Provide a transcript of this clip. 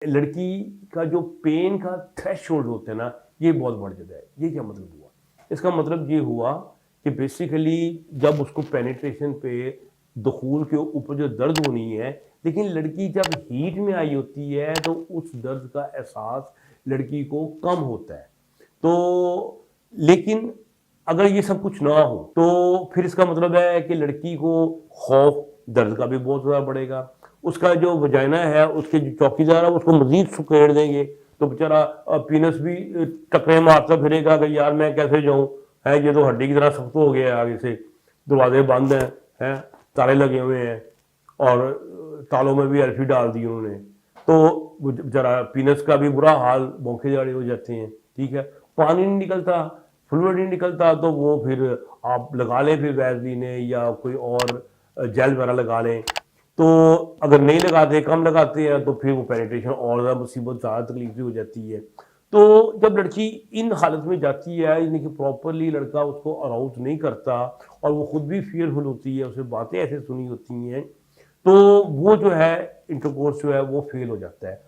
लड़की का जो पेन का थ्रेशोल्ड होता है ना, ये बहुत बढ़ जाता है। ये क्या मतलब हुआ? इसका मतलब ये हुआ कि बेसिकली जब उसको पेनिट्रेशन पे दुखूल के ऊपर जो दर्द होनी है, लेकिन लड़की जब हीट में आई होती है तो उस दर्द का एहसास लड़की को कम होता है। तो लेकिन अगर ये सब कुछ ना हो तो फिर इसका मतलब है कि लड़की को खौफ दर्द का भी बहुत ज़्यादा बढ़ेगा। उसका जो वजाइना है, उसके जो चौकीदार है, उसको मज़ीद सुकेड़ देंगे, तो बेचारा पीनस भी टकरे मारता फिरेगा कि यार मैं कैसे जाऊँ, है ये तो हड्डी की तरह सख्त हो गया है आगे से, दरवाजे बंद हैं, ताले लगे हुए हैं और तालों में भी अल्फी डाल दी उन्होंने। तो जरा पीनस का भी बुरा हाल, बौखे जाड़े हो जाते हैं, ठीक है। पानी नहीं निकलता, फ्लूइड नहीं निकलता, तो वो फिर आप लगा लें फिर वैसलीन या कोई और जेल वगैरह लगा लें। तो अगर नहीं लगाते, कम लगाते हैं, तो फिर वो पेनिट्रेशन और ज़्यादा मुसीबत, ज़्यादा तकलीफ भी हो जाती है। तो जब लड़की इन हालत में जाती है, यानी कि प्रॉपरली लड़का उसको अराउज नहीं करता और वो खुद भी फियरफुल होती है, उसे बातें ऐसे सुनी होती हैं, तो वो जो है इंटरकोर्स जो है वो फेल हो जाता है।